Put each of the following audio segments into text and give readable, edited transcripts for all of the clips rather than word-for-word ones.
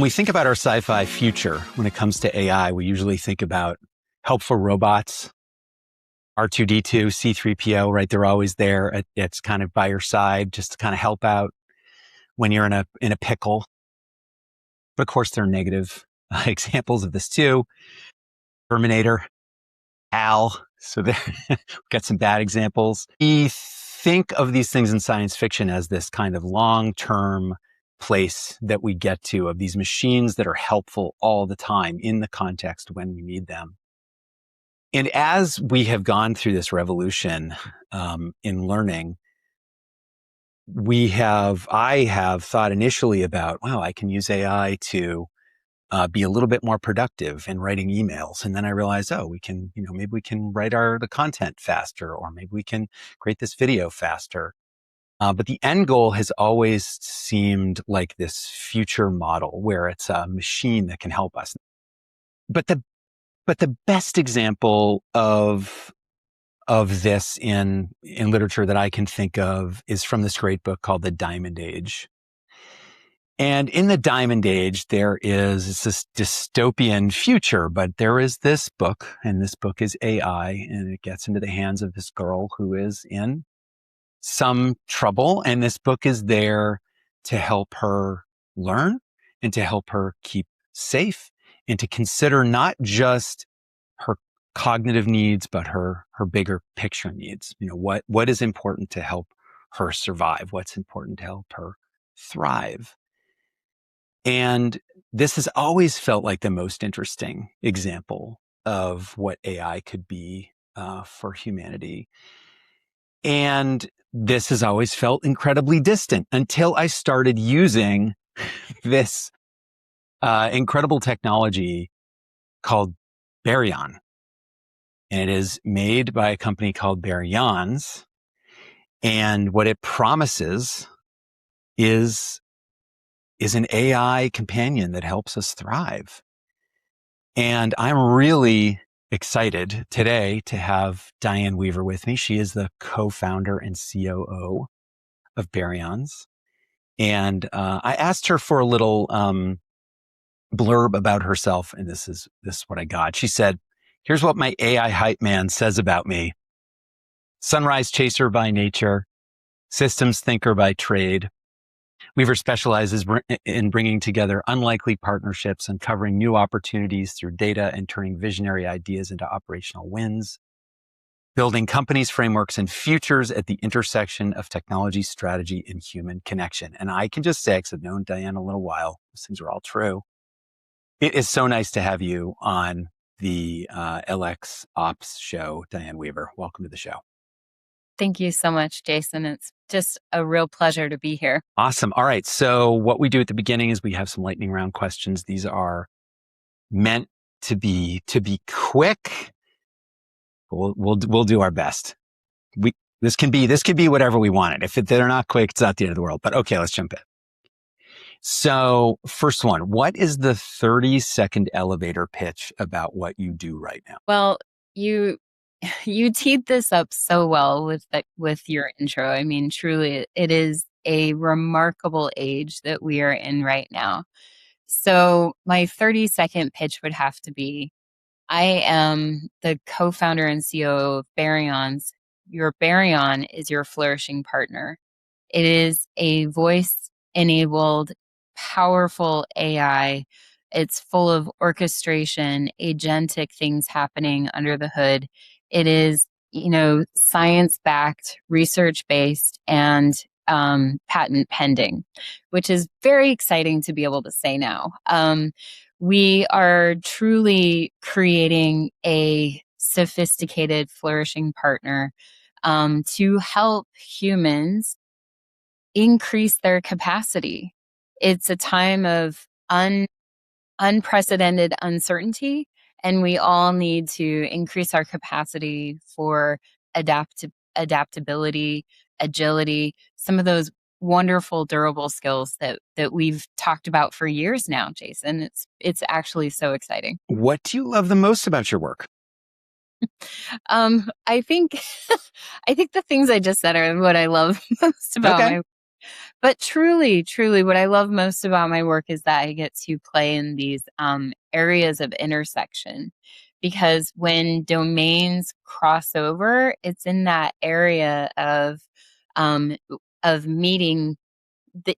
When we think about our sci-fi future, when it comes to AI, we usually think about helpful robots, R2-D2, C3PO, right? They're always there. It's kind of by your side just to kind of help out when you're in a pickle. But of course, there are negative examples of this too. Terminator, HAL. So there, we've got some bad examples. We think of these things in science fiction as this kind of long-term place that we get to, of these machines that are helpful all the time in the context when we need them. And as we have gone through this revolution in learning, I have thought initially about, wow, I can use AI to be a little bit more productive in writing emails. And then I realized, oh, maybe we can write the content faster, or maybe we can create this video faster. But the end goal has always seemed like this future model where it's a machine that can help us. But the best example of this in literature that I can think of is from this great book called The Diamond Age. And in the Diamond Age, there is this dystopian future, but there is this book, and this book is AI, and it gets into the hands of this girl who is in some trouble. And this book is there to help her learn and to help her keep safe and to consider not just her cognitive needs, but her bigger picture needs. What is important to help her survive? What's important to help her thrive? And this has always felt like the most interesting example of what AI could be for humanity. And this has always felt incredibly distant until I started using this incredible technology called Baryon. And it is made by a company called Baryons. And what it promises is an AI companion that helps us thrive. And I'm really excited today to have Diane Weaver with me. She is the co-founder and COO of Baryons. And I asked her for a little blurb about herself, and this is what I got. She said, "Here's what my AI hype man says about me. Sunrise chaser by nature, systems thinker by trade. Weaver specializes in bringing together unlikely partnerships, uncovering new opportunities through data, and turning visionary ideas into operational wins. Building companies, frameworks, and futures at the intersection of technology, strategy, and human connection." And I can just say, because I've known Diane a little while, those things are all true. It is so nice to have you on the LX Ops show, Diane Weaver. Welcome to the show. Thank you so much, Jason. It's just a real pleasure to be here. Awesome. All right. So what we do at the beginning is we have some lightning round questions. These are meant to be quick. We'll do our best. This can be whatever we want it. If they're not quick, it's not the end of the world. But okay, let's jump in. So first one, what is the 30-second elevator pitch about what you do right now? Well, you teed this up so well with your intro. I mean, truly, it is a remarkable age that we are in right now. So my 30-second pitch would have to be, I am the co-founder and COO of Baryons. Your Baryon is your flourishing partner. It is a voice-enabled, powerful AI. It's full of orchestration, agentic things happening under the hood. It is, science-backed, research-based, and patent pending, which is very exciting to be able to say now. We are truly creating a sophisticated, flourishing partner to help humans increase their capacity. It's a time of unprecedented uncertainty, and we all need to increase our capacity for adaptability, agility, some of those wonderful, durable skills that we've talked about for years now, Jason. It's actually so exciting. What do you love the most about your work? I think the things I just said are what I love most about But truly, truly, what I love most about my work is that I get to play in these areas of intersection. Because when domains cross over, it's in that area um, of meeting.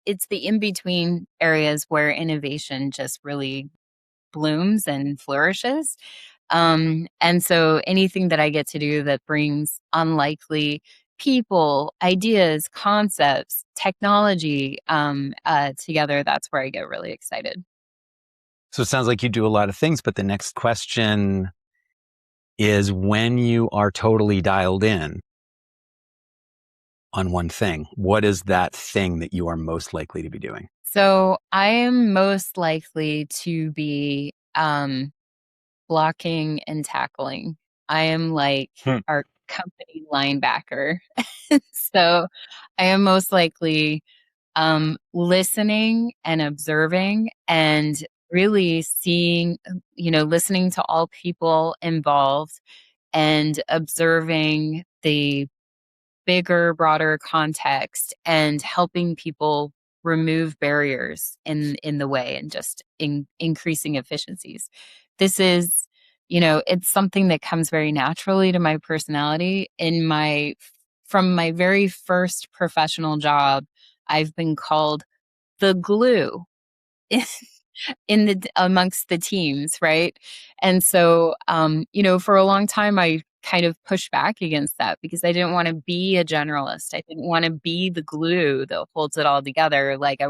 It's the in between areas where innovation just really blooms and flourishes. And so anything that I get to do that brings unlikely people, ideas, concepts, technology together, that's where I get really excited. So it sounds like you do a lot of things, but the next question is when you are totally dialed in on one thing, what is that thing that you are most likely to be doing? So I am most likely to be blocking and tackling. I am like Hmm. our company linebacker. So I am most likely listening and observing and really seeing, listening to all people involved and observing the bigger, broader context and helping people remove barriers in the way and just increasing efficiencies. This is, it's something that comes very naturally to my personality. From my very first professional job, I've been called the glue in the amongst the teams, right? And so, for a long time, I kind of pushed back against that because I didn't want to be a generalist. I didn't want to be the glue that holds it all together. Like I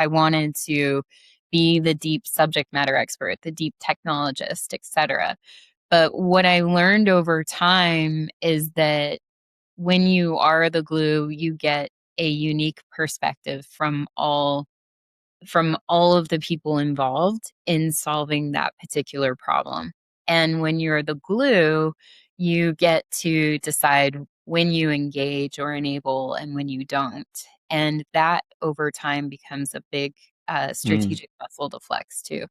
wanted to be the deep subject matter expert, the deep technologist, etc. But what I learned over time is that when you are the glue, you get a unique perspective from all of the people involved in solving that particular problem. And when you're the glue, you get to decide when you engage or enable and when you don't. And that over time becomes a big Mm. strategic muscle to flex too.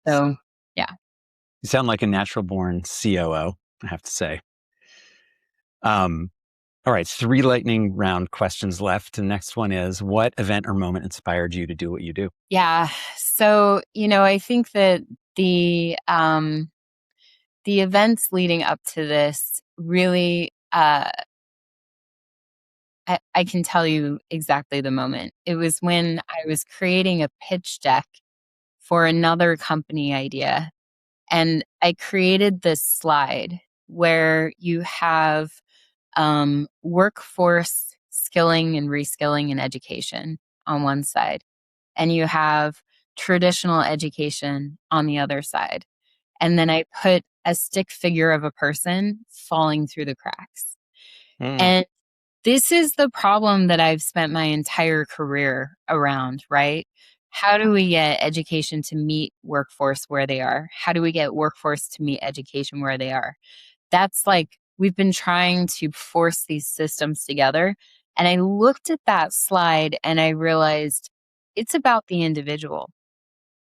So, yeah. You sound like a natural born COO, I have to say. Um, all right, 3 lightning round questions left. The next one is, what event or moment inspired you to do what you do? Yeah. So, I think that the events leading up to this really I can tell you exactly the moment. It was when I was creating a pitch deck for another company idea. And I created this slide where you have workforce skilling and reskilling and education on one side, and you have traditional education on the other side. And then I put a stick figure of a person falling through the cracks. Mm. And this is the problem that I've spent my entire career around, right? How do we get education to meet workforce where they are? How do we get workforce to meet education where they are? That's like we've been trying to force these systems together. And I looked at that slide and I realized it's about the individual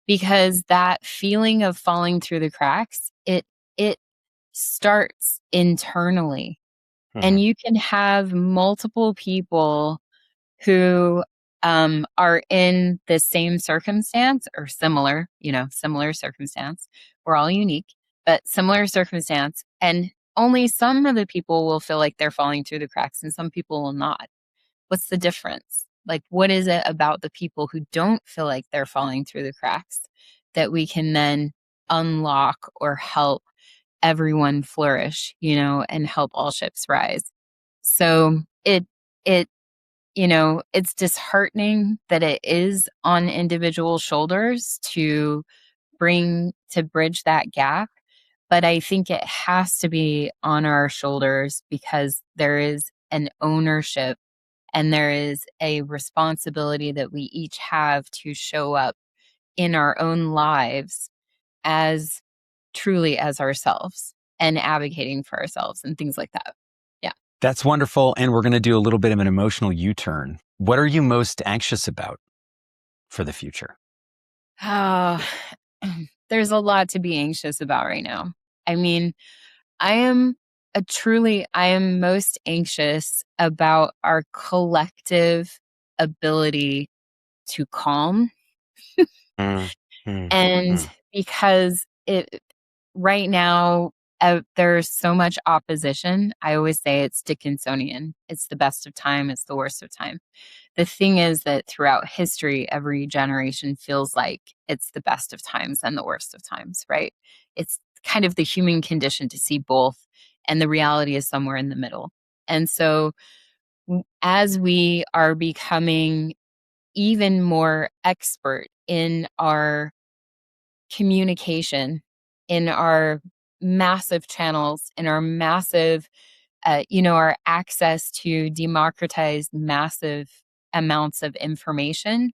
because that feeling of falling through the cracks, it starts internally. And Mhm. you can have multiple people who are in the same circumstance or similar circumstance. We're all unique, but similar circumstance. And only some of the people will feel like they're falling through the cracks and some people will not. What's the difference? Like, what is it about the people who don't feel like they're falling through the cracks that we can then unlock or help everyone flourish, and help all ships rise? So it it's disheartening that it is on individual shoulders to bridge that gap. But I think it has to be on our shoulders because there is an ownership and there is a responsibility that we each have to show up in our own lives as truly as ourselves and advocating for ourselves and things like that. Yeah. That's wonderful. And we're going to do a little bit of an emotional U-turn. What are you most anxious about for the future? Oh, there's a lot to be anxious about right now. I mean, I am I am most anxious about our collective ability to calm. Mm, mm, And mm, because right now, there's so much opposition. I always say it's Dickinsonian. It's the best of time, it's the worst of time. The thing is that throughout history, every generation feels like it's the best of times and the worst of times, right? It's kind of the human condition to see both, and the reality is somewhere in the middle. And so, as we are becoming even more expert in our communication, in our massive channels, in our massive, our access to democratized massive amounts of information,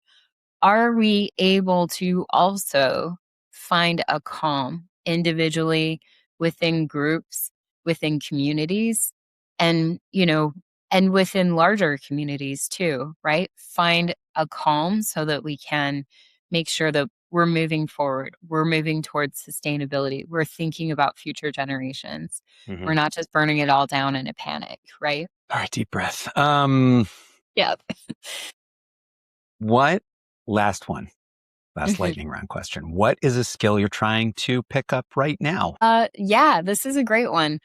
are we able to also find a calm individually, within groups, within communities, and, and within larger communities too, right? Find a calm so that we can make sure that we're moving forward. We're moving towards sustainability. We're thinking about future generations. We're mhm. not just burning it all down in a panic, right? All right, deep breath. Yeah. What last one? Last lightning round question. What is a skill you're trying to pick up right now? Yeah, this is a great one.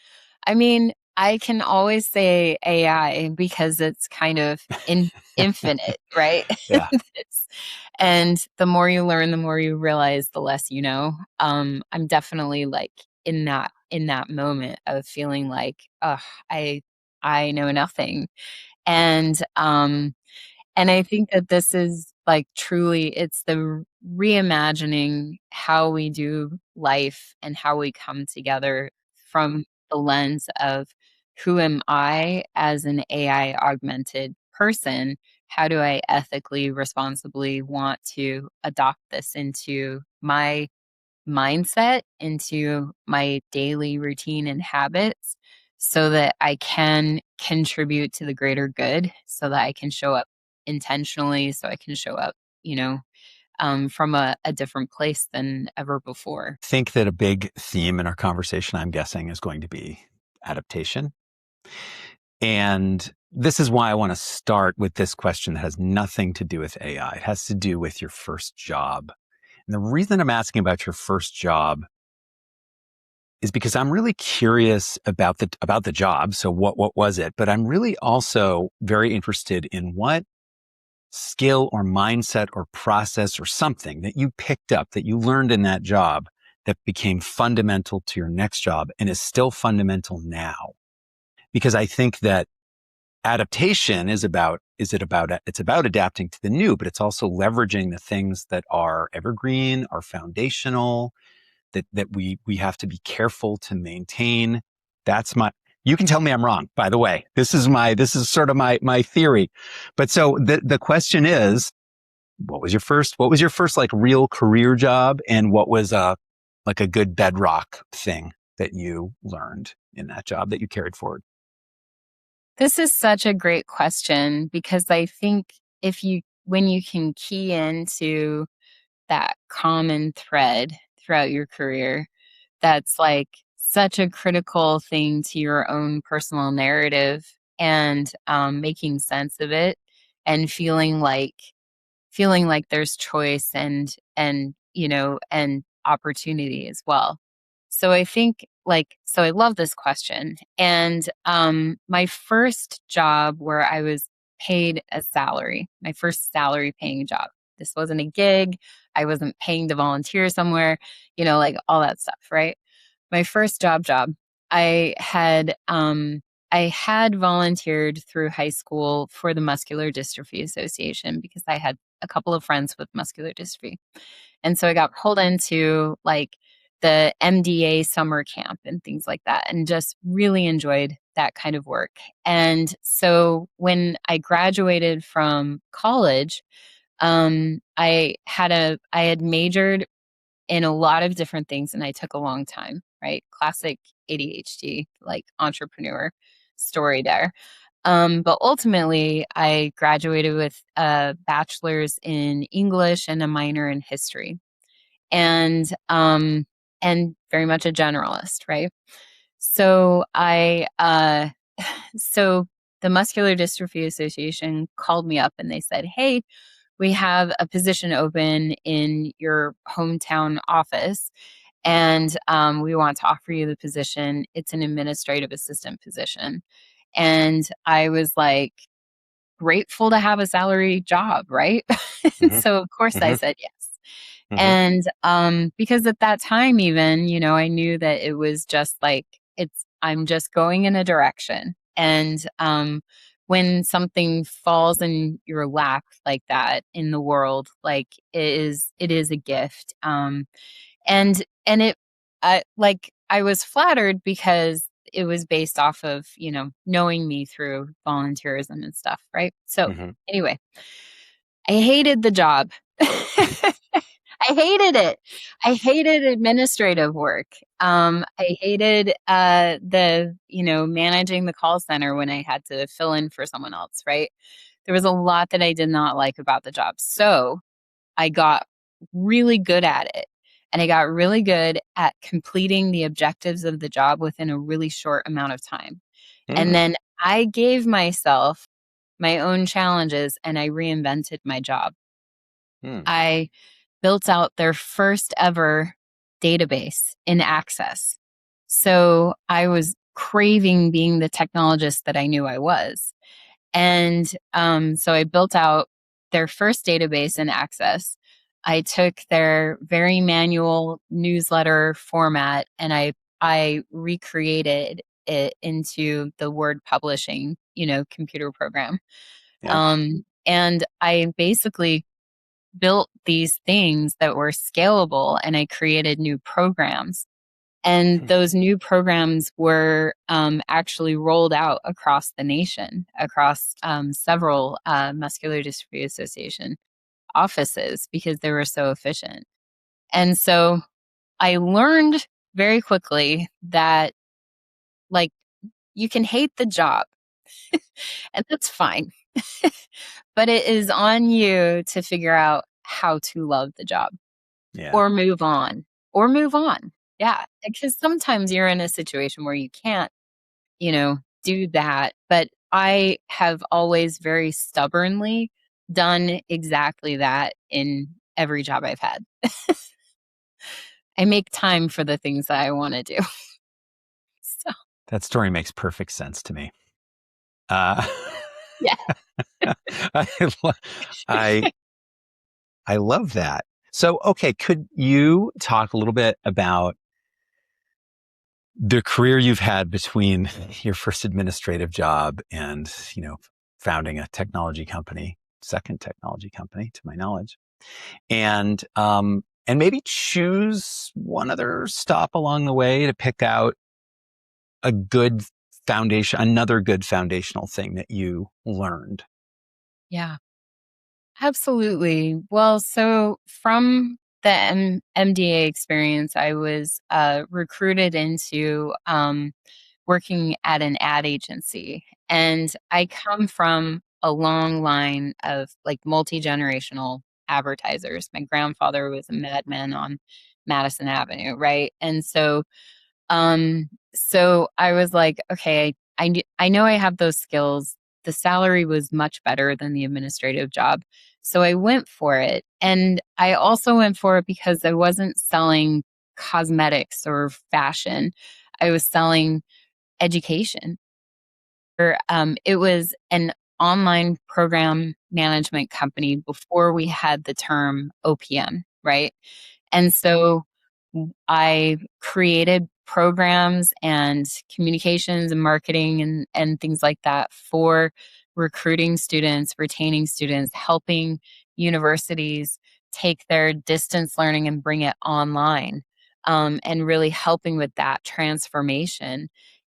I mean, I can always say AI because it's kind of infinite, right? Yeah. It's- and the more you learn, the more you realize, the less you know. I'm definitely like in that moment of feeling like, oh, I know nothing. And I think that this is like truly, it's the reimagining how we do life and how we come together from the lens of who am I as an AI augmented person? How do I ethically, responsibly want to adopt this into my mindset, into my daily routine and habits, so that I can contribute to the greater good, so that I can show up intentionally, so I can show up, from a different place than ever before. Think that a big theme in our conversation, I'm guessing, is going to be adaptation. And this is why I want to start with this question that has nothing to do with AI. It has to do with your first job. And the reason I'm asking about your first job is because I'm really curious about the job. So what was it? But I'm really also very interested in what skill or mindset or process or something that you picked up, that you learned in that job, that became fundamental to your next job and is still fundamental now. Because I think that adaptation it's about adapting to the new, but it's also leveraging the things that are evergreen, are foundational, that we have to be careful to maintain. That's my, you can tell me I'm wrong, by the way. This is sort of my theory. But so the question is, what was your first like real career job, and what was like a good bedrock thing that you learned in that job that you carried forward? This is such a great question, because I think when you can key into that common thread throughout your career, that's like such a critical thing to your own personal narrative, and making sense of it, and feeling like there's choice, and opportunity as well. So I think, so I love this question. And my first job where I was paid a salary, my first salary paying job. This wasn't a gig. I wasn't paying to volunteer somewhere, like all that stuff, right? My first job, I had I had volunteered through high school for the Muscular Dystrophy Association, because I had a couple of friends with muscular dystrophy. And so I got pulled into like the MDA summer camp and things like that, and just really enjoyed that kind of work. And so when I graduated from college, I had majored in a lot of different things, and I took a long time, right? Classic ADHD, like entrepreneur story there. But ultimately, I graduated with a bachelor's in English and a minor in history, and very much a generalist, right? So I, so the Muscular Dystrophy Association called me up and they said, "Hey, we have a position open in your hometown office, and we want to offer you the position. It's an administrative assistant position." And I was like, grateful to have a salary job, right? Hmm. So of course I Hmm. said yes. Hmm. And because at that time, even, I knew that it was just like, I'm just going in a direction. And when something falls in your lap like that in the world, like it is a gift. And I was flattered because it was based off of, knowing me through volunteerism and stuff, right? So Hmm. anyway, I hated the job. I hated it. I hated administrative work. I hated managing the call center when I had to fill in for someone else, right? There was a lot that I did not like about the job. So I got really good at it. And I got really good at completing the objectives of the job within a really short amount of time. And Hmm. then I gave myself my own challenges and I reinvented my job. Hmm. I built out their first ever database in Access. So I was craving being the technologist that I knew I was. And so I built out their first database in Access. I took their very manual newsletter format and I recreated it into the word publishing, computer program. Yeah. And I basically built these things that were scalable and I created new programs. And Hmm. those new programs were actually rolled out across the nation, across several Muscular Dystrophy Association offices because they were so efficient. And so I learned very quickly that, like, you can hate the job, and that's fine. But it is on you to figure out how to love the job. Yeah. Or move on. Or move on. Yeah, because sometimes you're in a situation where you can't, do that, but I have always very stubbornly done exactly that in every job I've had. I make time for the things that I wanna do. So, That story makes perfect sense to me. Uh, yeah. I, lo- I I love that. So, okay, could you talk a little bit about the career you've had between your first administrative job and, founding a technology company, second technology company to my knowledge, and maybe choose one other stop along the way to pick out a good foundation, another good foundational thing that you learned. Yeah. Absolutely. Well, so from the MDA experience, I was recruited into working at an ad agency. And I come from a long line of like multi generational advertisers. My grandfather was a madman on Madison Avenue, right? And so I was like, okay, I know I have those skills. The salary was much better than the administrative job. So I went for it. And I also went for it because I wasn't selling cosmetics or fashion. I was selling education. It was an online program management company before we had the term OPM, right? And so I created programs and communications and marketing and things like that for recruiting students, retaining students, helping universities take their distance learning and bring it online, and really helping with that transformation.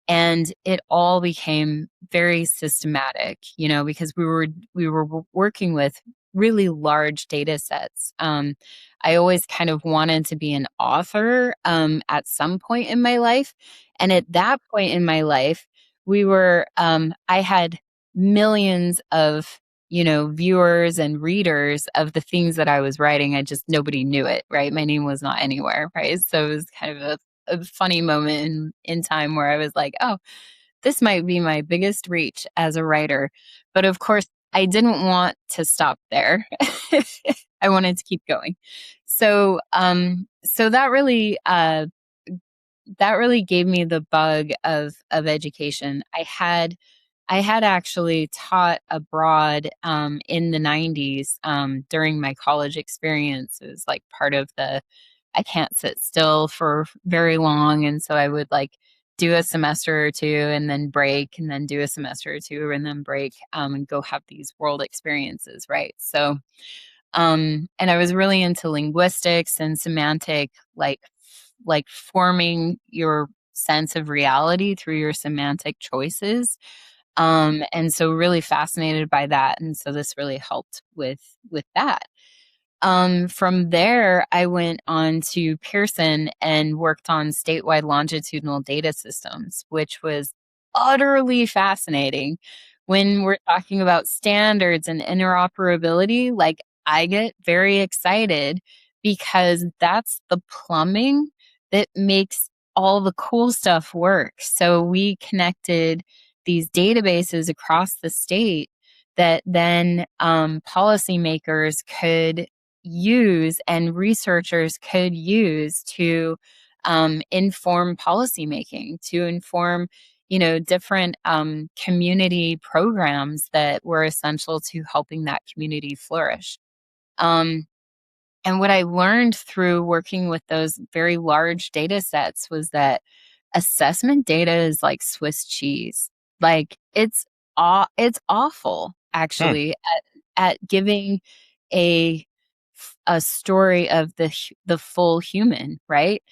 And it all became very systematic, because we were working with really large data sets. I always kind of wanted to be an author at some point in my life. And at that point in my life, I had millions of, viewers and readers of the things that I was writing. Nobody knew it, right? My name was not anywhere, right? So it was kind of a funny moment in time where I was like, oh, this might be my biggest reach as a writer. But of course, I didn't want to stop there. I wanted to keep going. So, so that really gave me the bug of education. I had actually taught abroad in the 90s during my college experience. It was like part of the I can't sit still for very long. And so I would like do a semester or two and then break and then do a semester or two and then break and go have these world experiences, right? So, and I was really into linguistics and semantic, like forming your sense of reality through your semantic choices. And so really fascinated by that. And so this really helped with that. From there, I went on to Pearson and worked on statewide longitudinal data systems, which was utterly fascinating. When we're talking about standards and interoperability, like I get very excited because that's the plumbing that makes all the cool stuff work. So we connected these databases across the state that then policymakers could use and researchers could use to inform policymaking, to inform, different community programs that were essential to helping that community flourish. Um, and what I learned through working with those very large data sets was that assessment data is like Swiss cheese. Like it's awful Hmm. actually at giving a a story of the full human, right?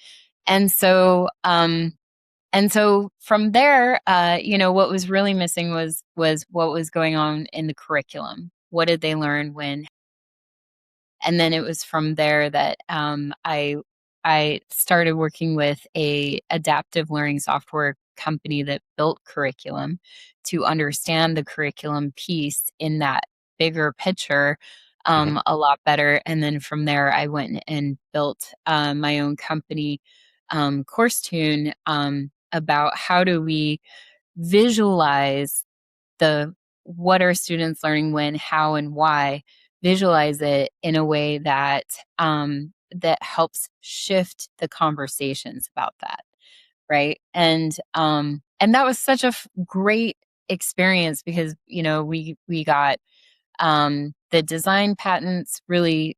And so and so from there, what was really missing was what was going on in the curriculum. What did they learn when and then it was from there that I started working with a adaptive learning software company that built curriculum to understand the curriculum piece in that bigger picture Mhm. a lot better. And then from there, I went and built my own company, CourseTune, about how do we visualize the what are students learning when, how, and why, visualize it in a way that that helps shift the conversations about that, right? And that was such a great experience because we got the design patents really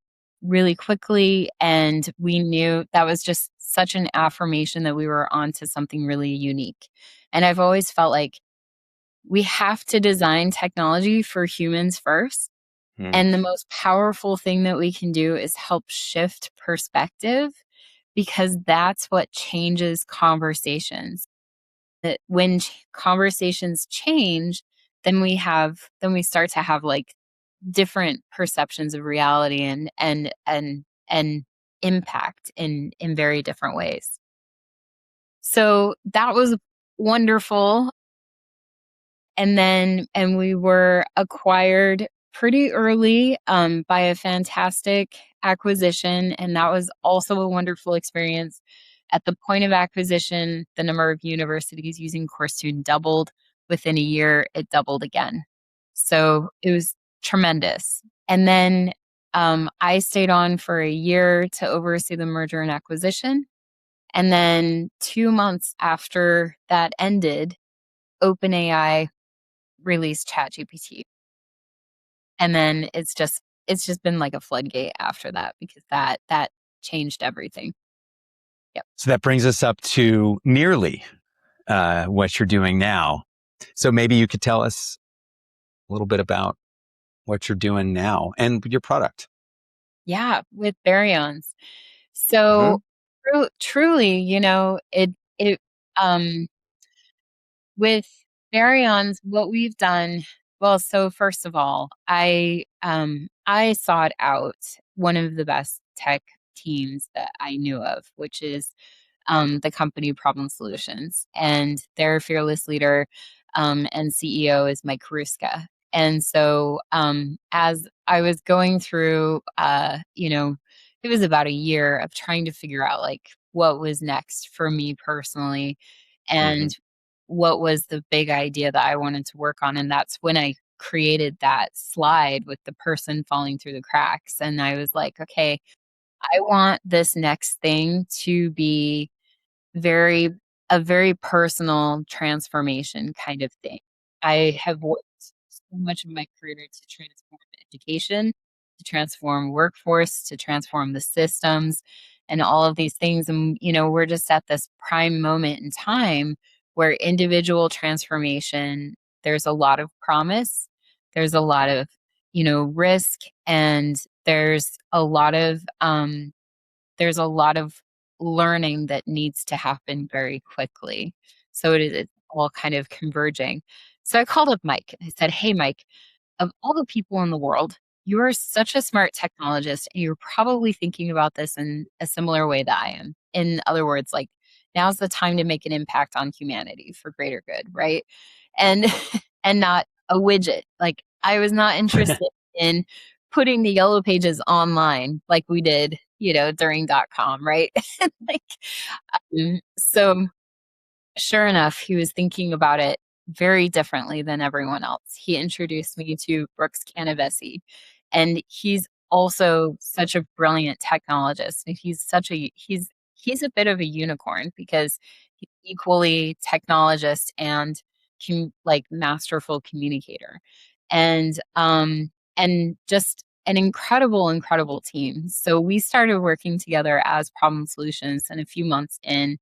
quickly, and we knew that was just such an affirmation that we were onto something really unique. And I've always felt like we have to design technology for humans first. Mm. And the most powerful thing that we can do is help shift perspective because that's what changes conversations. That when conversations change, then we start to have like different perceptions of reality and impact in very different ways. So that was wonderful. And we were acquired pretty early by a fantastic acquisition, and that was also a wonderful experience. At the point of acquisition, the number of universities using CourseTune doubled. Within a year, it doubled again. So it was tremendous. And then I stayed on for a year to oversee the merger and acquisition. And then 2 months after that ended, OpenAI released ChatGPT. And then it's just been like a floodgate after that because that changed everything. Yep. So that brings us up to nearly what you're doing now. So maybe you could tell us a little bit about what you're doing now and your product. Yeah, with baryons. Hmm. So truly, it um with baryons, what we've done, well, so first of all, I sought out one of the best tech teams that I knew of, which is the company Problem Solutions, and their fearless leader and CEO is Mike Ruska. And so, as I was going through, it was about a year of trying to figure out like what was next for me personally, Hmm. and what was the big idea that I wanted to work on. And that's when I created that slide with the person falling through the cracks. And I was like, okay, I want this next thing to be very a very personal transformation kind of thing. I have worked so much of my career to transform education, to transform workforce, to transform the systems and all of these things. And, we're just at this prime moment in time where individual transformation, there's a lot of promise, there's a lot of, risk, and there's a lot of learning that needs to happen very quickly. So it's all kind of converging. So I called up Mike. I said, "Hey, Mike, of all the people in the world, you are such a smart technologist, and you're probably thinking about this in a similar way that I am. In other words, like, now's the time to make an impact on humanity for greater good, right? And and not a widget. Like, I was not interested in putting the yellow pages online like we did, during .com, right? Like, so sure enough, he was thinking about it very differently than everyone else. He introduced me to Brooks Canavesi, and he's also such a brilliant technologist. And he's a bit of a unicorn because he's equally technologist and like masterful communicator, and just an incredible team. So we started working together as problem solutions, and a few months in,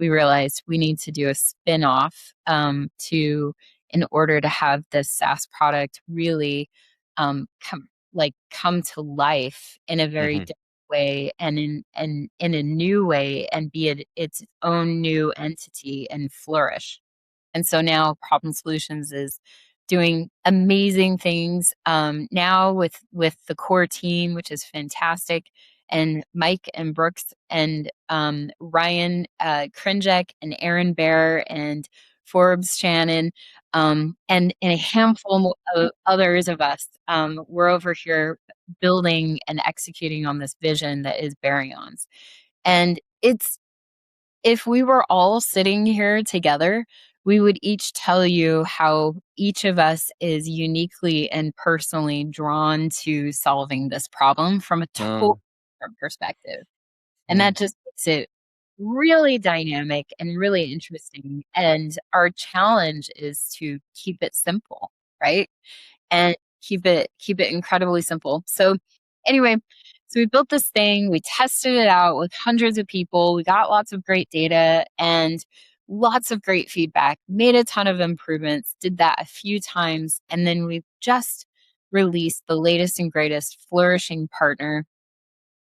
we realized we need to do a spin-off in order to have this SaaS product really come to life in a very Hmm. different way, and in a new way, and be its own new entity and flourish. And so now Problem Solutions is doing amazing things now with the core team, which is fantastic. And Mike and Brooks and Ryan Krinjek and Aaron Bear and Forbes Shannon and a handful of others of us, we're over here building and executing on this vision that is Baryons. And if we were all sitting here together, we would each tell you how each of us is uniquely and personally drawn to solving this problem from a totally Mm, different perspective. And mm. that just makes it really dynamic and really interesting. And our challenge is to keep it simple, right? And keep it incredibly simple. So anyway, so we built this thing, we tested it out with hundreds of people, we got lots of great data and lots of great feedback, made a ton of improvements, did that a few times, and then we just released the latest and greatest Flourishing partner,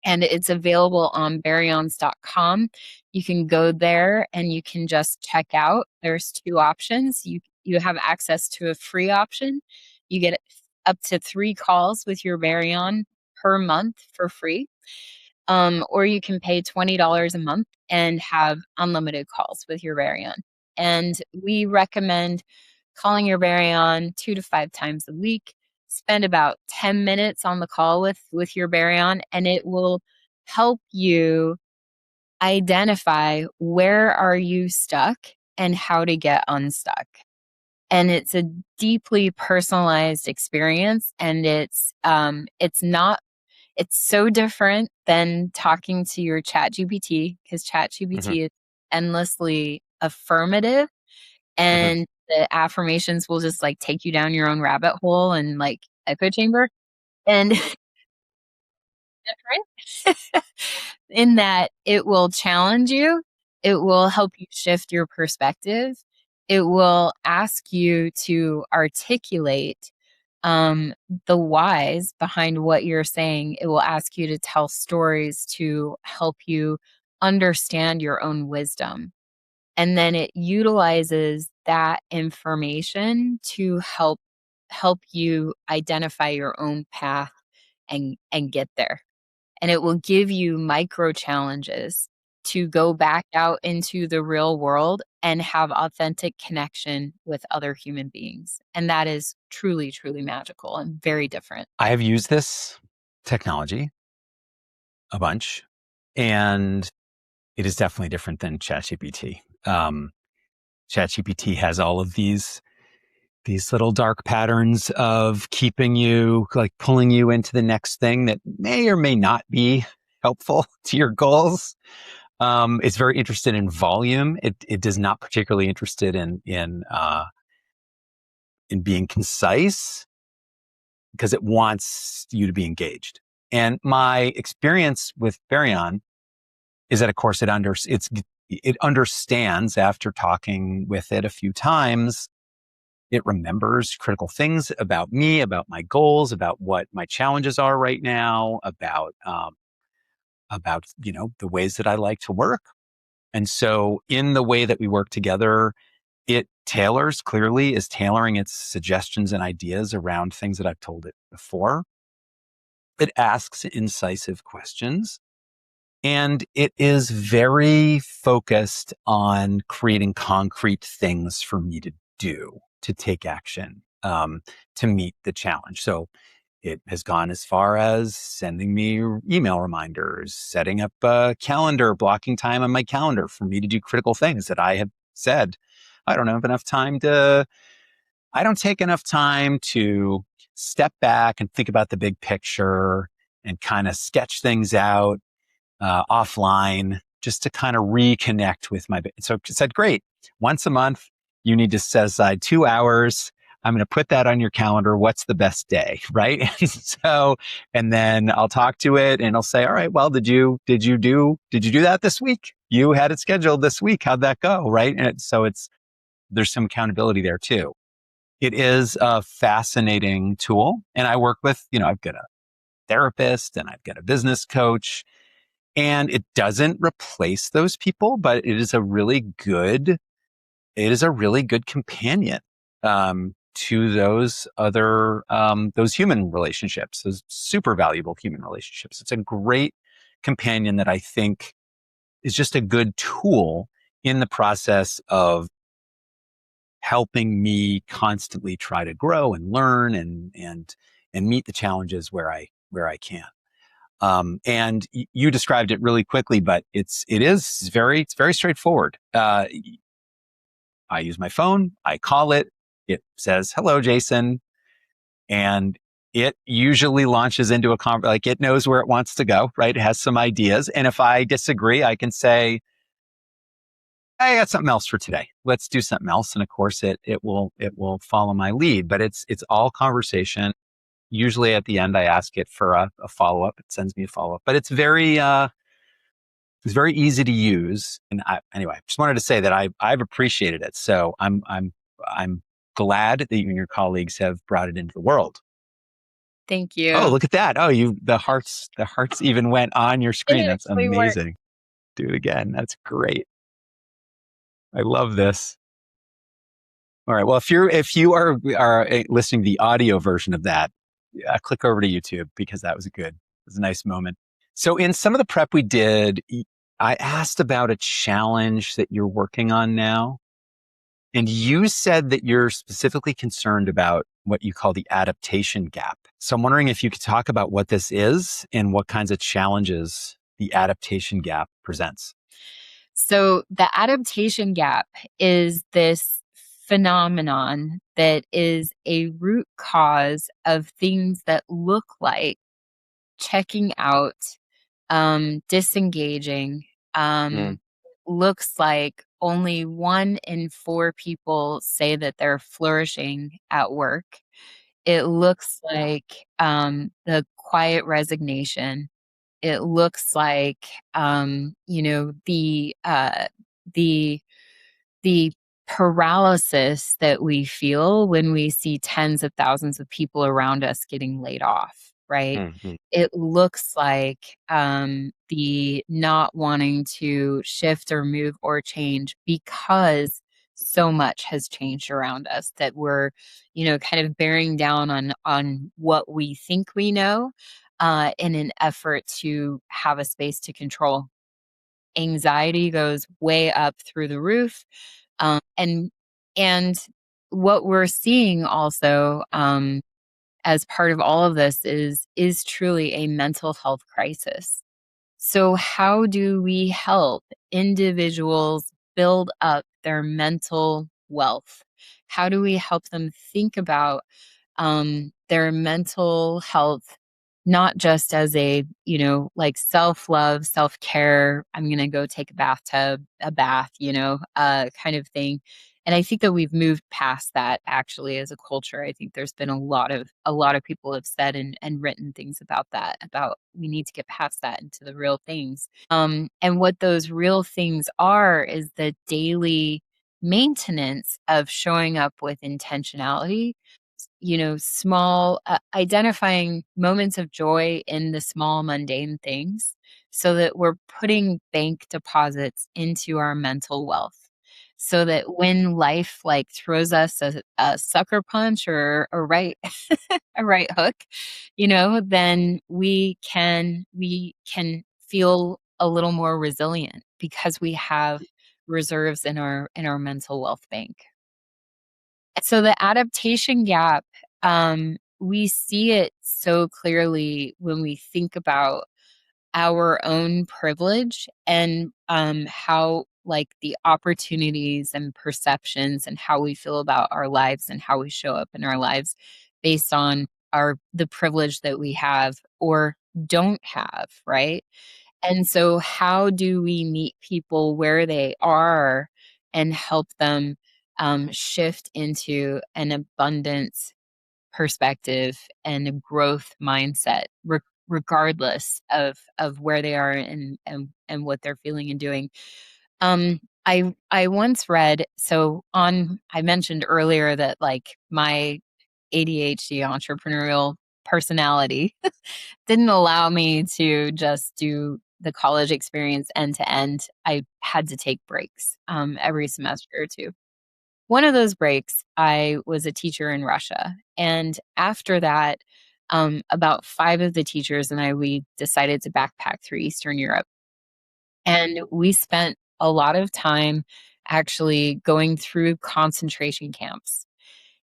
and it's available on baryons.com. You can go there and you can just check out. There's two options. You have access to a free option. You get up to 3 calls with your Baryon per month for free. Or you can pay $20 a month and have unlimited calls with your Baryon. And we recommend calling your Baryon 2 to 5 times a week. Spend about 10 minutes on the call with your Baryon, and it will help you identify where are you stuck and how to get unstuck. And it's a deeply personalized experience, and it's so different than talking to your chat GPT, because chat Hmm. GPT is endlessly affirmative, Hmm. and the affirmations will just like take you down your own rabbit hole and like echo chamber. And different in that it will challenge you, it will help you shift your perspective, it will ask you to articulate um, the whys behind what you're saying. It will ask you to tell stories to help you understand your own wisdom. And then it utilizes that information to help you identify your own path and get there. And it will give you micro challenges to go back out into the real world and have authentic connection with other human beings. And that is truly magical and very different. I have used this technology a bunch, and it is definitely different than ChatGPT. ChatGPT has all of these little dark patterns of keeping you, like pulling you into the next thing that may or may not be helpful to your goals. It's very interested in volume. It does not particularly interested in being concise, because it wants you to be engaged. And my experience with Baryon is that, of course, it understands, after talking with it a few times. It remembers critical things about me, about my goals, about what my challenges are right now, about the ways that I like to work. And so in the way that we work together, it is tailoring its suggestions and ideas around things that I've told it before. It asks incisive questions, and it is very focused on creating concrete things for me to do, to take action, to meet the challenge. So it has gone as far as sending me email reminders, setting up a calendar, blocking time on my calendar for me to do critical things that I have said I don't take enough time to step back and think about the big picture and kind of sketch things out offline, just to kind of reconnect with my. So I said, great. Once a month, you need to set aside 2 hours. I'm going to put that on your calendar. What's the best day? Right. And then I'll talk to it and it'll say, all right, well, did you do that this week? You had it scheduled this week. How'd that go? Right. And so there's some accountability there too. It is a fascinating tool. And I work with, I've got a therapist and I've got a business coach, and it doesn't replace those people, but it is a really good companion, to those other, those human relationships, those super valuable human relationships. It's a great companion that I think is just a good tool in the process of helping me constantly try to grow and learn and meet the challenges where I can. And you described it really quickly, but it's very straightforward. I use my phone, I call it, it says, hello, Jason. And it usually launches into like it knows where it wants to go, right? It has some ideas. And if I disagree, I can say, I got something else for today. Let's do something else. And of course it will follow my lead, but it's all conversation. Usually at the end, I ask it for a follow-up. It sends me a follow-up, but it's very easy to use. And anyway, just wanted to say that I've appreciated it. So I'm glad that you and your colleagues have brought it into the world. Thank you. Oh, look at that. Oh, the hearts even went on your screen. That's amazing. Worked. Do it again. That's great. I love this. All right. Well, if you are listening to the audio version of that, click over to YouTube, because that was a nice moment. So in some of the prep we did, I asked about a challenge that you're working on now. And you said that you're specifically concerned about what you call the adaptation gap. So I'm wondering if you could talk about what this is and what kinds of challenges the adaptation gap presents. So the adaptation gap is this phenomenon that is a root cause of things that look like checking out, disengaging, looks like only 1 in 4 people say that they're flourishing at work. It looks like the quiet resignation. It looks like the paralysis that we feel when we see tens of thousands of people around us getting laid off, right? Mm-hmm. It looks like the not wanting to shift or move or change because so much has changed around us that we're, kind of bearing down on what we think we know in an effort to have a space to control. Anxiety goes way up through the roof. And what we're seeing also as part of all of this is truly a mental health crisis. So how do we help individuals build up their mental wealth? How do we help them think about their mental health, not just as a, like self-love, self-care, I'm going to go take a bathtub, a bath, kind of thing. And I think that we've moved past that actually as a culture. I think there's been a lot of people have said and written things about that, about we need to get past that into the real things. And what those real things are is the daily maintenance of showing up with intentionality, small, identifying moments of joy in the small mundane things so that we're putting bank deposits into our mental wealth so that when life like throws us a sucker punch or a right a right hook, then we can feel a little more resilient because we have reserves in our mental wealth bank. So the adaptation gap, we see it so clearly when we think about our own privilege and how like the opportunities and perceptions and how we feel about our lives and how we show up in our lives based on the privilege that we have or don't have, right? And so how do we meet people where they are and help them shift into an abundance perspective and a growth mindset, regardless of where they are and what they're feeling and doing. I once read, so I mentioned earlier that like my ADHD entrepreneurial personality didn't allow me to just do the college experience end to end. I had to take breaks every semester or two. One of those breaks, I was a teacher in Russia. And after that, about five of the teachers and I, we decided to backpack through Eastern Europe. And we spent a lot of time actually going through concentration camps.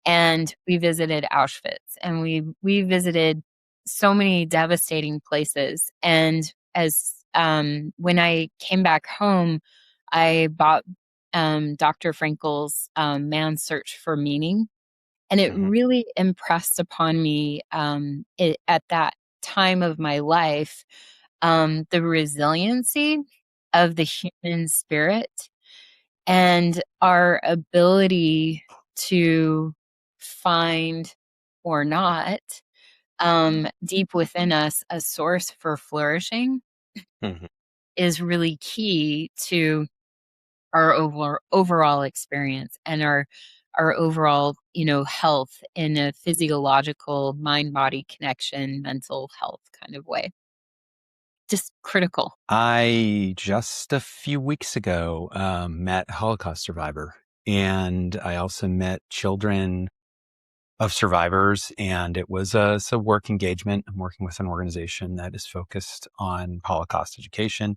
And we visited Auschwitz and we visited so many devastating places. And as when I came back home, I bought Dr. Frankel's Man's Search for Meaning. And it Mhm. really impressed upon me at that time of my life the resiliency of the human spirit and our ability to find or not deep within us a source for flourishing Mhm. is really key to our overall experience and our overall health in a physiological mind body connection mental health kind of way, just critical. I just a few weeks ago met a Holocaust survivor, and I also met children of survivors, and it's a work engagement. I'm working with an organization that is focused on Holocaust education,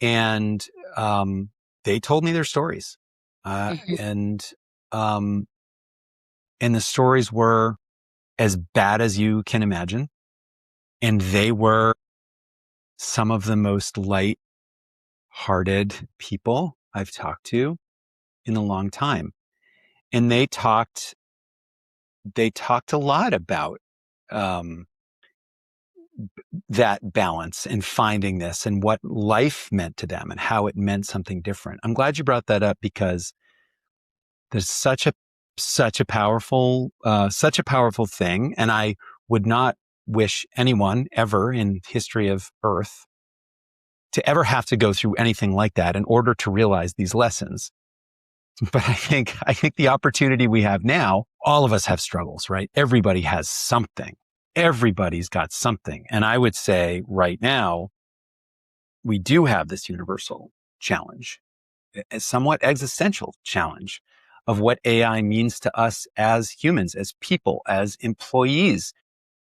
and um, they told me their stories, uh, Mhm. and um, and the stories were as bad as you can imagine, and they were some of the most light-hearted people I've talked to in a long time. And they talked a lot about um, that balance and finding this and what life meant to them and how it meant something different. I'm glad you brought that up because there's such a powerful thing, and I would not wish anyone ever in history of Earth to ever have to go through anything like that in order to realize these lessons. But I think the opportunity we have now, all of us have struggles, right? Everybody has something. Everybody's got something. And I would say right now, we do have this universal challenge, a somewhat existential challenge of what AI means to us as humans, as people, as employees,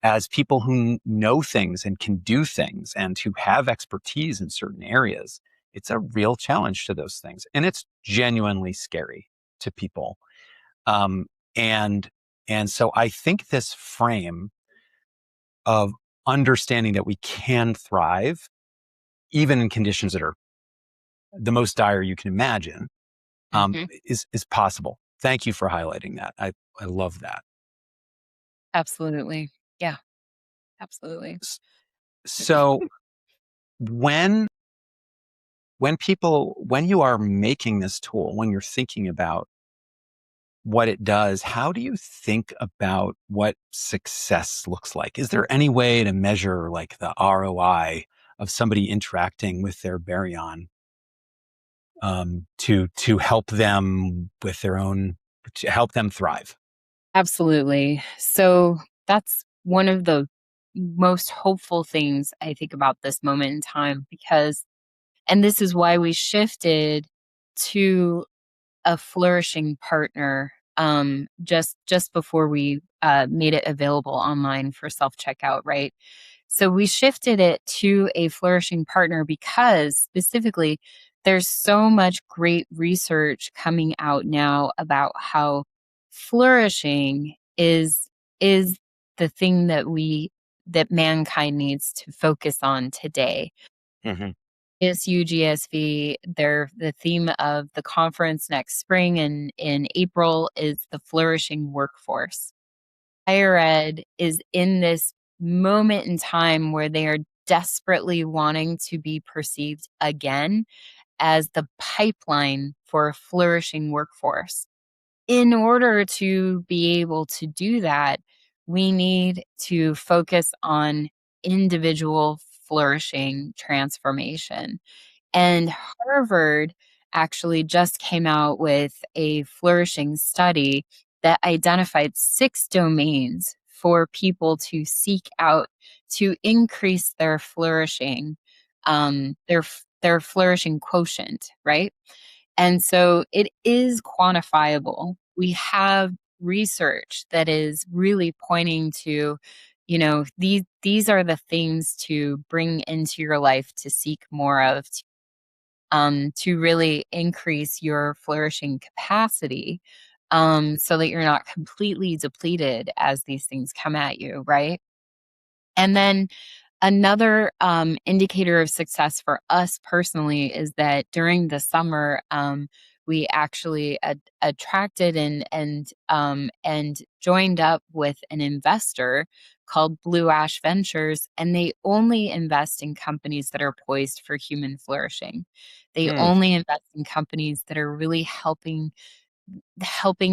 as people who know things and can do things and who have expertise in certain areas. It's a real challenge to those things. And it's genuinely scary to people. Um, and, and so I think this frame of understanding that we can thrive, even in conditions that are the most dire you can imagine, Mhm. is possible. Thank you for highlighting that. I love that. Absolutely. Yeah, absolutely. S- So when when you are making this tool, when you're thinking about what it does, how do you think about what success looks like? Is there any way to measure like the ROI of somebody interacting with their baryon, to help them with their own, to help them thrive? Absolutely. So that's one of the most hopeful things I think about this moment in time because and this is why we shifted to a flourishing partner just before we made it available online for self checkout, right? So we shifted it to a flourishing partner because specifically there's so much great research coming out now about how flourishing is the thing that mankind needs to focus on today. Hmm. GSV, the theme of the conference next spring and in April is the flourishing workforce. Higher ed is in this moment in time where they are desperately wanting to be perceived again as the pipeline for a flourishing workforce. In order to be able to do that, we need to focus on individual flourishing transformation. And Harvard actually just came out with a flourishing study that identified 6 domains for people to seek out to increase their flourishing, their flourishing quotient, right? And so it is quantifiable. We have research that is really pointing to, these are the things to bring into your life to seek more of, to really increase your flourishing capacity, so that you're not completely depleted as these things come at you, right? And then another indicator of success for us personally is that during the summer, we actually attracted and joined up with an investor called Blue Ash Ventures, and they only invest in companies that are poised for human flourishing. They Mm, only invest in companies that are really helping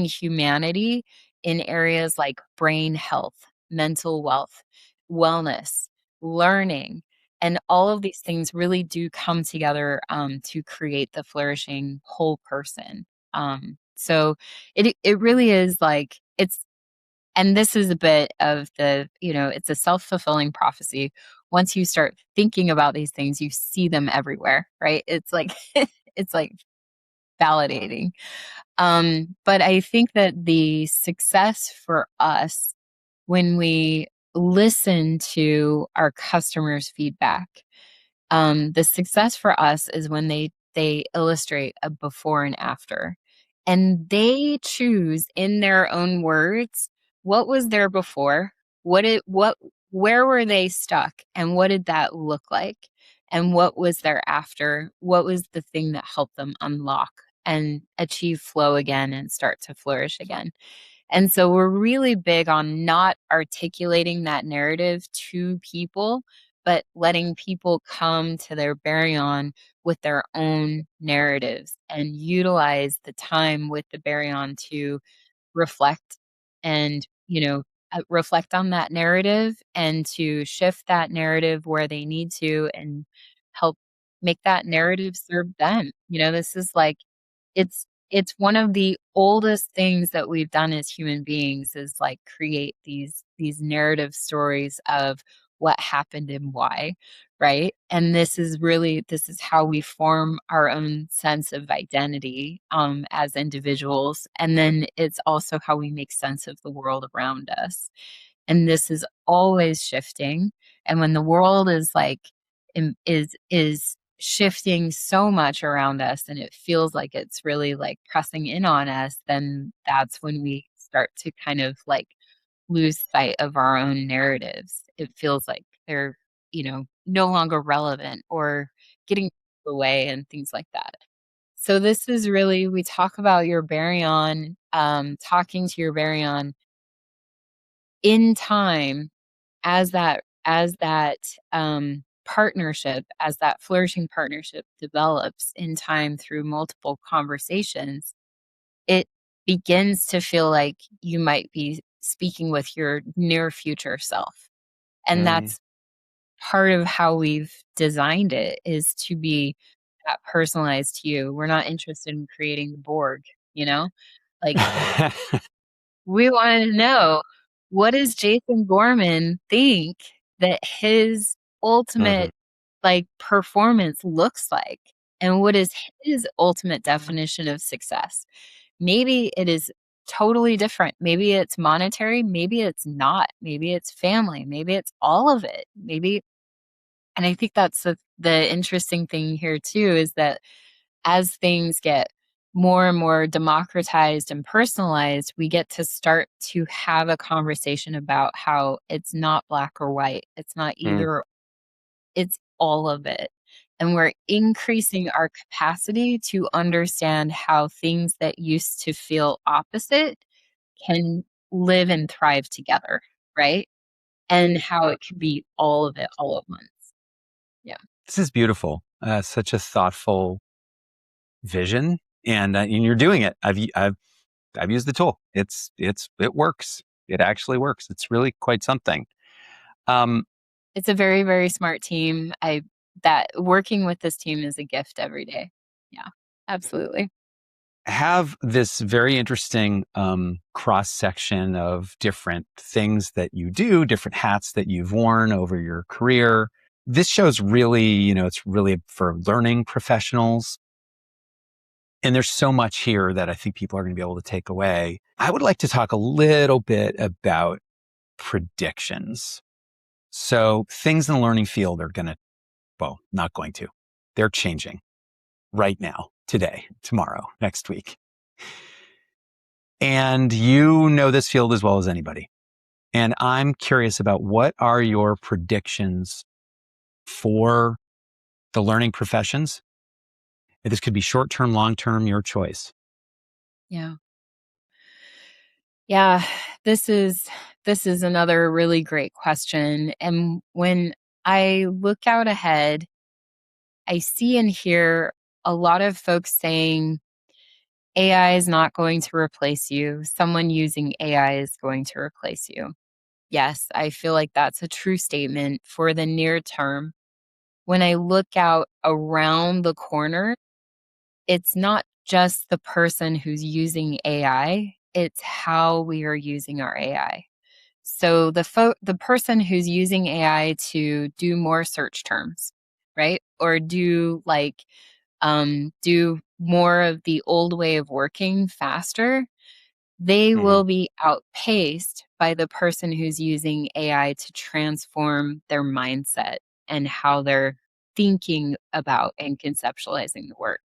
humanity in areas like brain health, mental wealth, wellness, learning, and all of these things really do come together to create the flourishing whole person. So it really is like and this is a bit of it's a self fulfilling prophecy. Once you start thinking about these things, you see them everywhere, right? It's like it's like validating. But I think that the success for us when we listen to our customers' feedback, the success for us is when they illustrate a before and after, and they choose in their own words what was there before, what where were they stuck, and what did that look like, and what was there after, what was the thing that helped them unlock and achieve flow again and start to flourish again. And so we're really big on not articulating that narrative to people, but letting people come to their baryon with their own narratives and utilize the time with the baryon to reflect and, reflect on that narrative and to shift that narrative where they need to and help make that narrative serve them. This is like it's one of the oldest things that we've done as human beings is like create these narrative stories of what happened and why, right? And this is how we form our own sense of identity as individuals, and then it's also how we make sense of the world around us. And this is always shifting, and when the world is like is shifting so much around us and it feels like it's really like pressing in on us, then that's when we start to kind of like lose sight of our own narratives. It feels like they're, no longer relevant or getting away and things like that. So this is really, we talk about your baryon, talking to your baryon in time as that partnership, as that flourishing partnership develops in time through multiple conversations, it begins to feel like you might be speaking with your near future self. And Mm. that's part of how we've designed it, is to be that personalized to you. We're not interested in creating the Borg, you know? Like, we wanted to know, what does Jason Gorman think that his Mhm. ultimate, like, performance looks like? And what is his ultimate definition of success? Maybe it is totally different. Maybe it's monetary, maybe it's not. Maybe it's family, maybe it's all of it. Maybe, and I think that's the interesting thing here too, is that as things get more and more democratized and personalized, we get to start to have a conversation about how it's not black or white. It's not Mm. either, it's all of it. And we're increasing our capacity to understand how things that used to feel opposite can live and thrive together, right? And how it can be all of it all at once. Yeah. This is beautiful. Such a thoughtful vision, and you're doing it. I've used the tool. It works. It actually works. It's really quite something. Um, It's a very, very smart team. I that working with this team is a gift every day. Yeah, absolutely. have this very interesting cross section of different things that you do, different hats that you've worn over your career. This show's really, it's really for learning professionals. And there's so much here that I think people are going to be able to take away. I would like to talk a little bit about predictions. So things in the learning field are going to, well, not going to. They're changing right now, today, tomorrow, next week. And you know this field as well as anybody. And I'm curious about, what are your predictions for the learning professions? This could be short term, long term, your choice. Yeah. Yeah, this is another really great question. And when I look out ahead, I see and hear a lot of folks saying AI is not going to replace you. Someone using AI is going to replace you. Yes, I feel like that's a true statement for the near term. When I look out around the corner, it's not just the person who's using AI, it's how we are using our AI. So the person who's using AI to do more search terms, right? Or do more of the old way of working faster, they Mm-hmm. will be outpaced by the person who's using AI to transform their mindset and how they're thinking about and conceptualizing the work.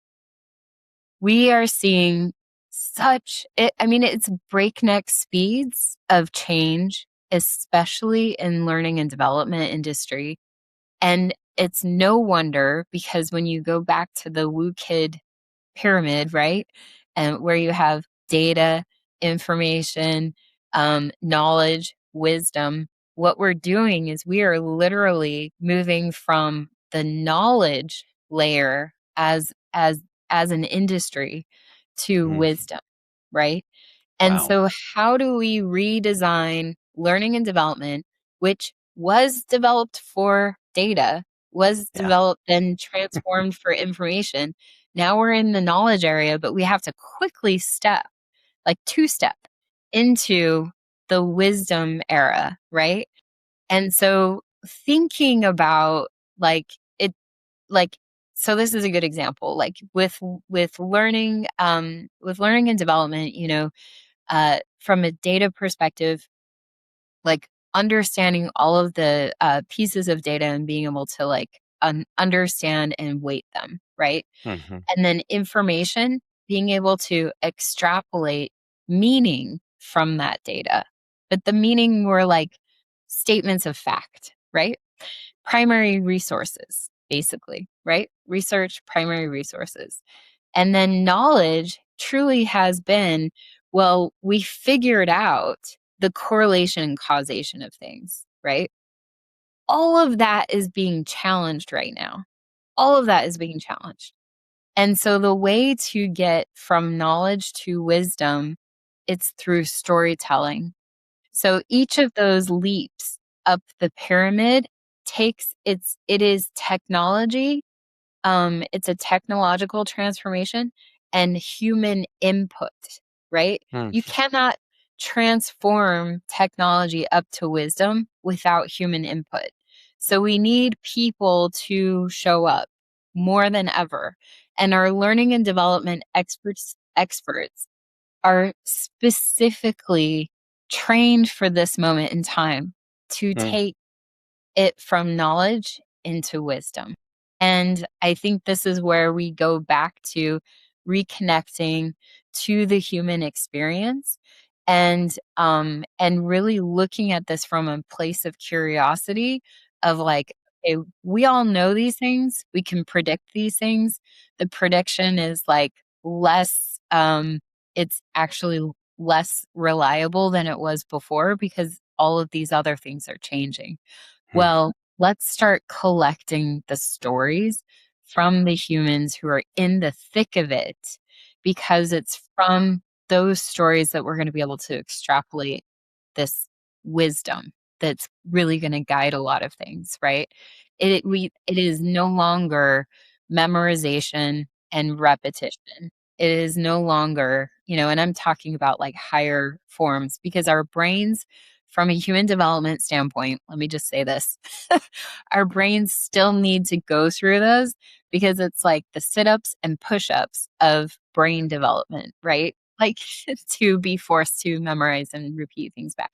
We are seeing it's breakneck speeds of change, especially in learning and development industry. And it's no wonder, because when you go back to the Wu Kid pyramid, right? And where you have data, information, knowledge, wisdom. What we're doing is we are literally moving from the knowledge layer as an industry to Mm-hmm. wisdom, right? And Wow. so how do we redesign learning and development, which was developed for data, was Yeah. developed and transformed for information? Now we're in the knowledge area, but we have to quickly two-step into the wisdom era, right? And so thinking about like it, like, so this is a good example, like with learning and development, from a data perspective, like understanding all of the pieces of data and being able to understand and weight them, right? Mm-hmm. And then information, being able to extrapolate meaning from that data. But the meaning were like statements of fact, right? Primary resources, basically, right? Research, primary resources. And then knowledge truly has been, well, we figured out the correlation and causation of things, right? All of that is being challenged right now. All of that is being challenged. And so the way to get from knowledge to wisdom, it's through storytelling. So each of those leaps up the pyramid it is technology, it's a technological transformation and human input, right? Mm, You cannot transform technology up to wisdom without human input. So we need people to show up more than ever. And our learning and development experts are specifically trained for this moment in time to mm, take it from knowledge into wisdom. And I think this is where we go back to reconnecting to the human experience and really looking at this from a place of curiosity of like, okay, we all know these things, we can predict these things. The prediction is like less it's actually less reliable than it was before because all of these other things are changing. mm, Well, let's start collecting the stories from the humans who are in the thick of it, because it's from those stories that we're going to be able to extrapolate this wisdom that's really going to guide a lot of things, right? It is no longer memorization and repetition. It is no longer, and I'm talking about like higher forms because our brains, from a human development standpoint, let me just say this. Our brains still need to go through those because it's like the sit-ups and push-ups of brain development, right? Like to be forced to memorize and repeat things back.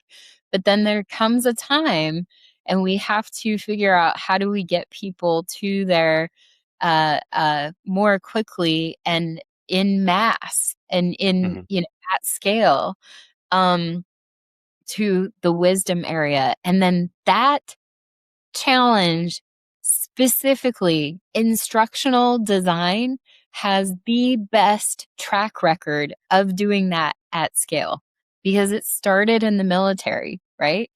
But then there comes a time and we have to figure out how do we get people to their more quickly and in mass and in, mhm, at scale. Um, to the wisdom area. And then that challenge, specifically instructional design, has the best track record of doing that at scale because it started in the military, right?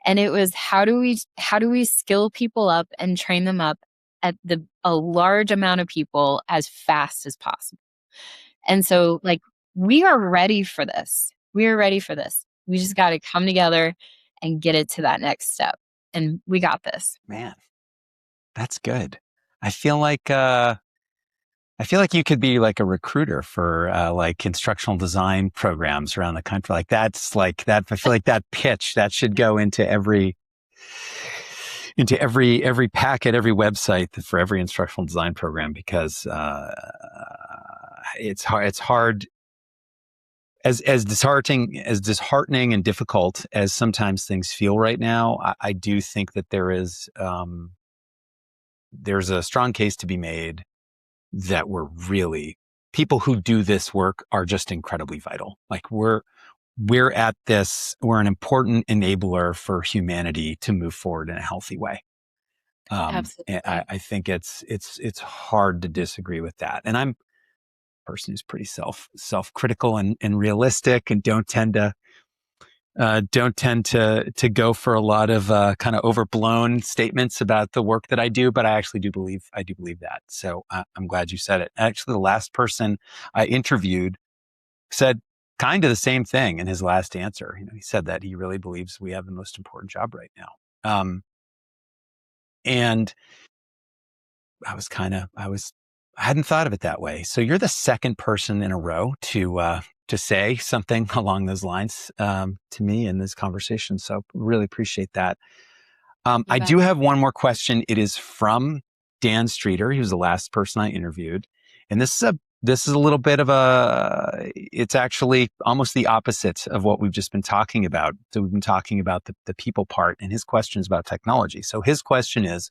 And it was how do we skill people up and train them up at a large amount of people as fast as possible. And so, like, we are ready for this. We are ready for this. We just got to come together and get it to that next step. And we got this. man, that's good. I feel like you could be like a recruiter for like instructional design programs around the country. Like that's like that. I feel like that pitch that should go into every packet, every website for every instructional design program because it's hard. It's hard as disheartening and difficult as sometimes things feel right now. I do think that there's a strong case to be made that people who do this work are just incredibly vital. Like we're an important enabler for humanity to move forward in a healthy way. And Absolutely. I think it's hard to disagree with that. And I'm a person who's pretty self-critical and realistic and don't tend to go for a lot of kind of overblown statements about the work that I do, but I do believe that. So I'm glad you said it. Actually, the last person I interviewed said kind of the same thing in his last answer. He said that he really believes we have the most important job right now. And I hadn't thought of it that way. So you're the second person in a row to say something along those lines to me in this conversation. So really appreciate that. You I bet. do have one more question. It is from Dan Streeter. He was the last person I interviewed, and this is a little bit of it's actually almost the opposite of what we've just been talking about. So we've been talking about the people part, and his question is about technology. So his question is,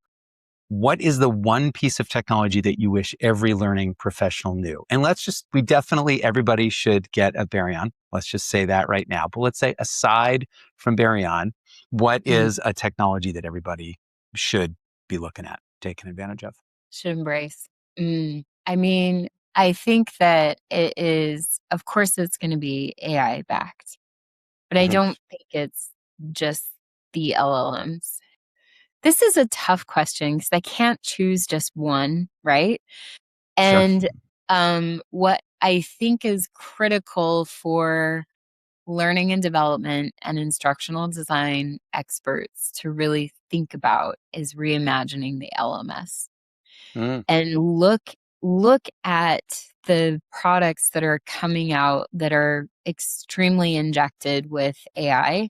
what is the one piece of technology that you wish every learning professional knew? And everybody should get a Baryon. Let's just say that right now. But let's say aside from Baryon, what Mm, is a technology that everybody should be looking at, taking advantage of? should embrace. I mean, I think that it is, of course, it's going to be AI backed, but I Mhm. don't think it's just the LLMs. This is a tough question because I can't choose just one, right? Sure. And what I think is critical for learning and development and instructional design experts to really think about is reimagining the LMS Mm, and look at the products that are coming out that are extremely injected with AI,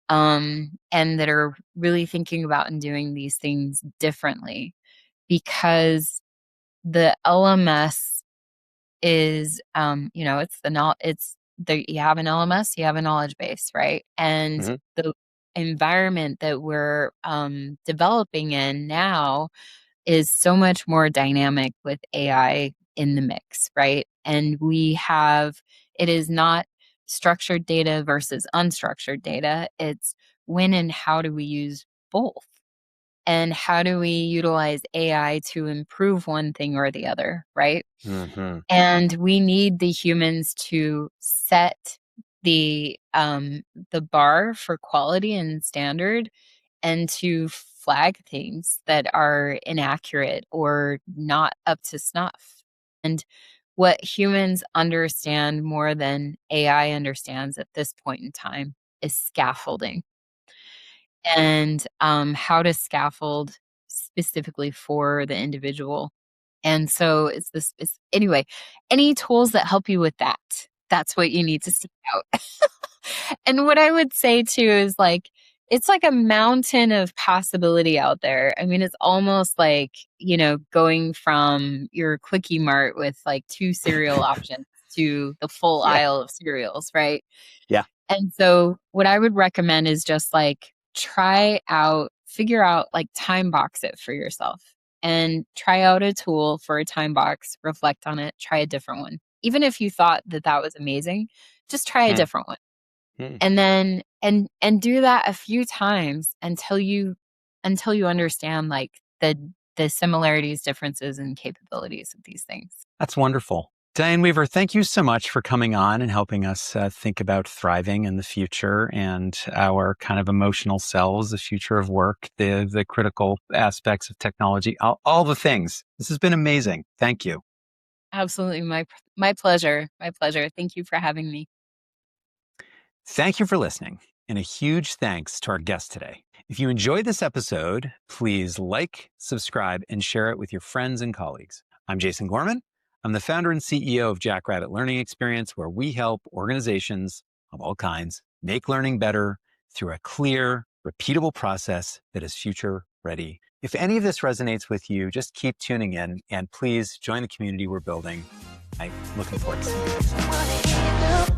and that are really thinking about and doing these things differently, because the LMS is, it's the you have an LMS, you have a knowledge base, right? And mhm, the environment that we're developing in now is so much more dynamic with AI in the mix, right? And it is not structured data versus unstructured data. It's when and how do we use both? And how do we utilize AI to improve one thing or the other, right? mhm, And we need the humans to set the bar for quality and standard, and to flag things that are inaccurate or not up to snuff. And what humans understand more than AI understands at this point in time is scaffolding, and how to scaffold specifically for the individual. And so anyway, any tools that help you with that, that's what you need to seek out. And what I would say too is, like, it's like a mountain of possibility out there. I mean, it's almost like, going from your Quickie Mart with like two cereal options to the full yeah, aisle of cereals, right? yeah. And so what I would recommend is just like figure out, like, time box it for yourself and try out a tool for a time box, reflect on it, try a different one. Even if you thought that that was amazing, just try a Mm, different one. mm. And then and do that a few times until you understand, like, the similarities, differences, and capabilities of these things. That's wonderful. Diane Weaver, thank you so much for coming on and helping us think about thriving in the future and our kind of emotional selves, the future of work, the critical aspects of technology, all the things. This has been amazing. Thank you. Absolutely, my pleasure. My pleasure. Thank you for having me. Thank you for listening, and a huge thanks to our guest today. If you enjoyed this episode, please like, subscribe, and share it with your friends and colleagues. I'm Jason Gorman. I'm the founder and CEO of Jackrabbit Learning Experience, where we help organizations of all kinds make learning better through a clear, repeatable process that is future ready. If any of this resonates with you, just keep tuning in and please join the community we're building. I'm looking forward to seeing you next time.